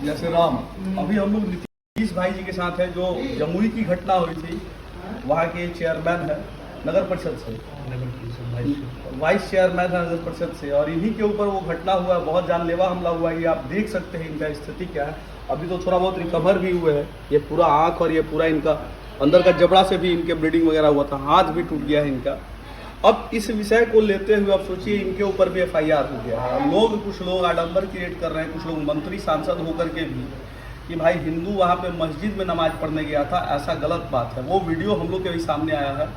जैसे राम, अभी हम लोग नीतीश भाई जी के साथ हैं, जो जमुई की घटना हुई थी, वहाँ के चेयरमैन है नगर परिषद से, वाइस चेयरमैन है नगर परिषद से, और इन्हीं के ऊपर वो घटना हुआ है, बहुत जानलेवा हमला हुआ है। ये आप देख सकते हैं इनका स्थिति क्या है। अभी तो थोड़ा बहुत रिकवर भी हुए हैं, ये पूरा आँख और ये पूरा इनका अंदर का जबड़ा से भी इनके ब्लीडिंग वगैरह हुआ था, हाथ भी टूट गया है इनका। अब इस विषय को लेते हुए अब सोचिए इनके ऊपर भी FIR हो गया है। कुछ लोग आडंबर क्रिएट कर रहे हैं, कुछ लोग मंत्री सांसद होकर के भी, कि भाई हिंदू वहाँ पे मस्जिद में नमाज पढ़ने गया था, ऐसा गलत बात है। वो वीडियो हम लोग के भी सामने आया है।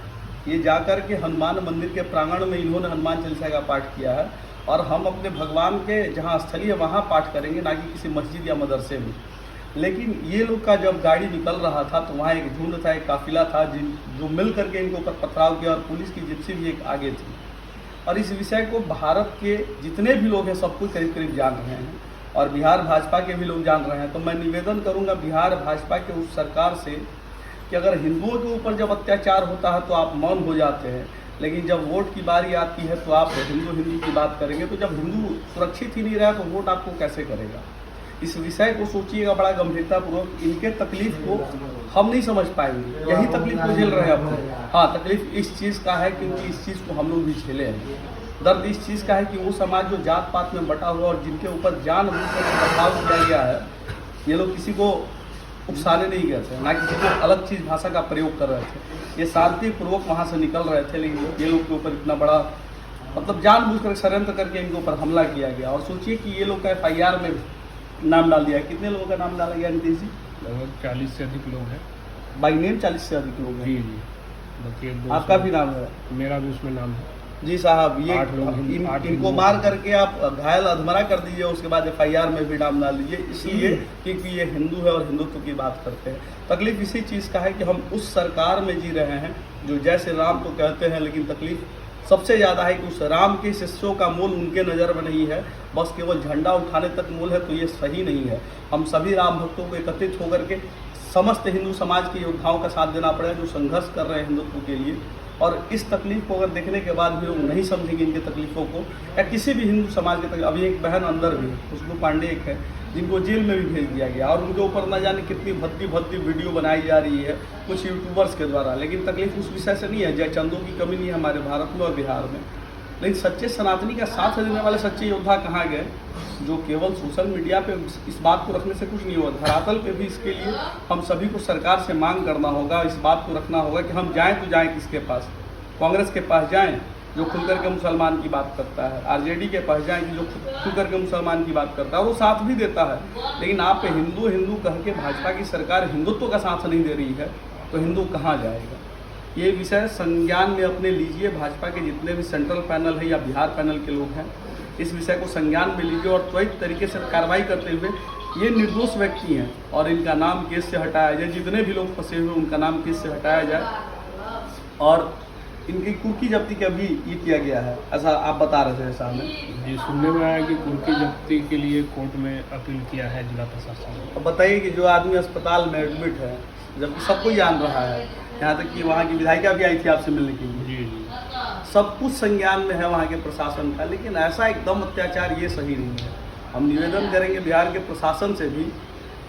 ये जाकर के हनुमान मंदिर के प्रांगण में इन्होंने हनुमान चालीसा का पाठ किया है, और हम अपने भगवान के जहाँ स्थली है वहाँ पाठ करेंगे, ना कि किसी मस्जिद या मदरसे में। लेकिन ये लोग का जब गाड़ी निकल रहा था तो वहाँ एक झुंड था, एक काफिला था, जो मिल करके इनके ऊपर पथराव किया, और पुलिस की जिप्सी भी एक आगे थी। और इस विषय को भारत के जितने भी लोग हैं सब कुछ करीब करीब जान रहे हैं, और बिहार भाजपा के भी लोग जान रहे हैं। तो मैं निवेदन करूंगा बिहार भाजपा के उस सरकार से कि अगर हिंदुओं के ऊपर जब अत्याचार होता है तो आप मौन हो जाते हैं, लेकिन जब वोट की बारी आती है तो आप हिंदू की बात करेंगे। तो जब हिंदू सुरक्षित ही नहीं रहा तो वोट आपको कैसे करेगा? इस विषय को सोचिएगा बड़ा गंभीरतापूर्वक। इनके तकलीफ को हम नहीं समझ पाएंगे, यही तकलीफ को झेल रहे हैं अब। हाँ, तकलीफ इस चीज़ का है क्योंकि इस चीज़ को हम लोग भी झेले हैं। दर्द इस चीज़ का है कि वो समाज जो जात पात में बटा हुआ और जिनके ऊपर जानबूझकर बदलाव किया गया है, ये लोग किसी को उकसाने नहीं गए थे, ना किसी को अलग चीज़ भाषा का प्रयोग कर रहे थे। ये शांतिपूर्वक वहाँ से निकल रहे थे, लेकिन ये लोग के ऊपर इतना बड़ा मतलब जानबूझकर षड्यंत्र करके इनके ऊपर हमला किया गया। और सोचिए कि ये लोग का FIR में नाम डाल दिया। कितने लोगों का नाम डाला गया नीतीश जी? लगभग 40 से अधिक लोग हैं। बाई नेम 40 से अधिक लोग हैं। जी। आपका भी नाम है? मेरा भी उसमें नाम है जी साहब। ये 8 लोग इनको मार करके आप घायल अधमरा कर दीजिए, उसके बाद FIR में भी नाम डाल दीजिए, इसलिए क्योंकि ये हिंदू है और हिंदुत्व की बात करते हैं। तकलीफ इसी चीज़ का है कि हम उस सरकार में जी रहे हैं जो जय श्री राम को कहते हैं, लेकिन तकलीफ सबसे ज़्यादा है कि उस राम के शिष्यों का मूल उनके नज़र में नहीं है, बस केवल झंडा उठाने तक मूल है। तो ये सही नहीं है। हम सभी राम भक्तों को एकत्रित होकर के समस्त हिंदू समाज के योद्धाओं का साथ देना पड़ेगा जो संघर्ष कर रहे हैं हिंदुत्व के लिए। और इस तकलीफ को अगर देखने के बाद भी लोग नहीं समझेंगे इनकी तकलीफ़ों को, या किसी भी हिंदू समाज के तकलीफ। अभी एक बहन अंदर भी, खुशबू पांडे एक है, जिनको जेल में भी भेज दिया गया, और उनके ऊपर न जाने कितनी भद्दी वीडियो बनाई जा रही है कुछ यूट्यूबर्स के द्वारा। लेकिन तकलीफ उस विषय से नहीं है, जय चंदों की कमी नहीं है हमारे भारत में और बिहार में। लेकिन सच्चे सनातनी का साथ देने वाले सच्चे योद्धा कहाँ गए, जो केवल सोशल मीडिया पे इस बात को रखने से कुछ नहीं हुआ। धरातल पे भी इसके लिए हम सभी को सरकार से मांग करना होगा, इस बात को रखना होगा कि हम जाएँ तो जाएँ किसके पास? कांग्रेस के पास जाएं जो खुल करके मुसलमान की बात करता है, RJD के पास जाएं कि जो खुल करके मुसलमान की बात करता है, और वो साथ भी देता है। लेकिन आप हिंदू हिंदू कह के भाजपा की सरकार हिंदुत्व का साथ नहीं दे रही है, तो हिंदू कहाँ जाएगा? ये विषय संज्ञान में अपने लीजिए। भाजपा के जितने भी सेंट्रल पैनल है या बिहार पैनल के लोग हैं, इस विषय को संज्ञान में लीजिए और त्वरित तरीके से कार्रवाई करते हुए ये निर्दोष व्यक्ति हैं और इनका नाम केस से हटाया जाए। जितने भी लोग फंसे हुए उनका नाम केस से हटाया जाए। और इनकी कुर्की जब्ती का भी ये किया गया है, ऐसा आप बता रहे थे सामने। जी, सुनने में आया कि कुर्की जब्ती के लिए कोर्ट में अपील किया है जिला प्रशासन। अब बताइए कि जो आदमी अस्पताल में एडमिट है, जबकि सब कोई जान रहा है, यहाँ तक कि वहाँ की विधायिका भी आई थी आपसे मिलने के लिए। जी। सब कुछ संज्ञान में है वहाँ के प्रशासन का, लेकिन ऐसा एकदम अत्याचार ये सही नहीं है। हम निवेदन करेंगे बिहार के प्रशासन से भी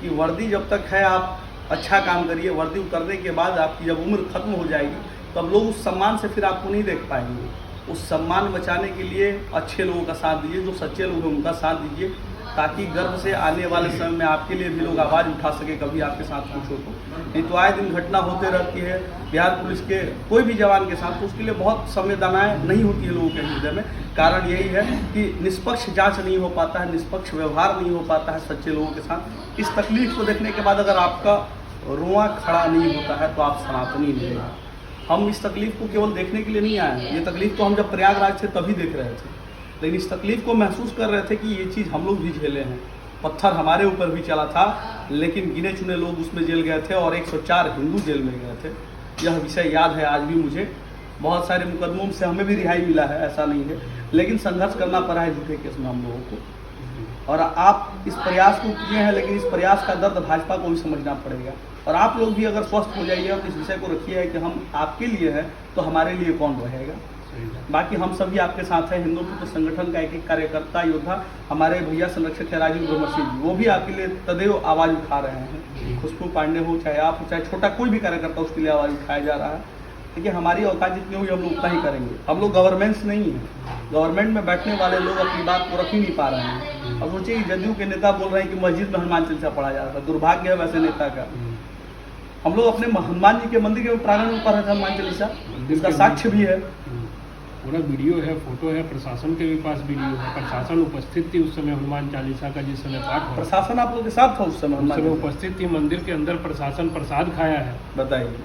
कि वर्दी जब तक है आप अच्छा काम करिए, वर्दी उतरने के बाद आपकी जब उम्र खत्म हो जाएगी तब लोग उस सम्मान से फिर आपको नहीं देख पाएंगे। उस सम्मान बचाने के लिए अच्छे लोगों का साथ दीजिए, जो सच्चे लोग हैं उनका साथ दीजिए, ताकि गर्व से आने वाले समय में आपके लिए भी लोग आवाज़ उठा सके कभी आपके साथ कुछ हो तो। नहीं तो आए दिन घटना होते रहती है बिहार पुलिस के कोई भी जवान के साथ, तो उसके लिए बहुत संवेदनाएं नहीं होती है लोगों के हृदय में। कारण यही है कि निष्पक्ष जांच नहीं हो पाता है, निष्पक्ष व्यवहार नहीं हो पाता है सच्चे लोगों के साथ। इस तकलीफ को देखने के बाद अगर आपका रुआ खड़ा नहीं होता है तो आप सनातनी नहीं हैं। हम इस तकलीफ को केवल देखने के लिए नहीं आए हैं। ये तकलीफ तो हम जब प्रयागराज थे तभी देख रहे थे, लेकिन इस तकलीफ को महसूस कर रहे थे कि ये चीज़ हम लोग भी झेले हैं। पत्थर हमारे ऊपर भी चला था, लेकिन गिने चुने लोग उसमें जेल गए थे और 104 हिंदू जेल में गए थे। यह विषय याद है आज भी मुझे। बहुत सारे मुकदमों से हमें भी रिहाई मिला है, ऐसा नहीं है, लेकिन संघर्ष करना पड़ा है झूठे केस में हम लोगों को। और आप इस प्रयास को किए हैं, लेकिन इस प्रयास का दर्द भाजपा को भी समझना पड़ेगा। और आप लोग भी अगर स्वस्थ हो जाइएगा तो इस विषय को रखिए कि हम आपके लिए हैं तो हमारे लिए कौन रहेगा। बाकी हम सभी आपके साथ हैं। हिंदू पुत्र संगठन का एक एक कार्यकर्ता योद्धा, हमारे भैया संरक्षक है राजीव ब्रह्मशी जी, वो भी आपके लिए तदेव आवाज़ उठा रहे हैं। खुशबू पांडे हो, चाहे आप हो, चाहे छोटा कोई भी कार्यकर्ता, उसके लिए आवाज़ उठाया जा रहा है। देखिए, हमारी औकात जितनी हुई हम लोग उतना ही करेंगे। हम लोग गवर्नमेंट्स नहीं हैं। गवर्नमेंट में बैठने वाले लोग अपनी बात को रख ही नहीं पा रहे हैं। अब सोचिए कि जदयू के नेता बोल रहे हैं कि मस्जिद में हनुमान चालीसा पढ़ा जा रहा था। दुर्भाग्य है वैसे नेता का। हम लोग अपने हनुमान जी के मंदिर के प्रांगण में पढ़ रहे थे हनुमान चालीसा, इसका साक्ष्य भी है। पूरा वीडियो है, फोटो है, प्रशासन के भी पास वीडियो है। प्रशासन उपस्थित थी उस समय हनुमान चालीसा का जिस समय पाठ हो। प्रशासन आप लोग के साथ था उस समय? उपस्थित थी। मंदिर के अंदर प्रशासन प्रसाद खाया है। बताइए,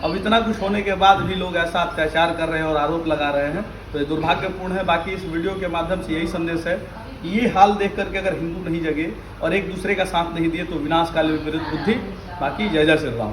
अब इतना कुछ होने के बाद भी लोग ऐसा अत्याचार कर रहे हैं और आरोप लगा रहे हैं, तो ये दुर्भाग्यपूर्ण है। बाकी इस वीडियो के माध्यम से यही संदेश है कि ये हाल देख करके अगर हिंदू नहीं जगे और एक दूसरे का साथ नहीं दिए तो विनाश काल विपरीत बुद्धि। बाकी जय जय श्री राम।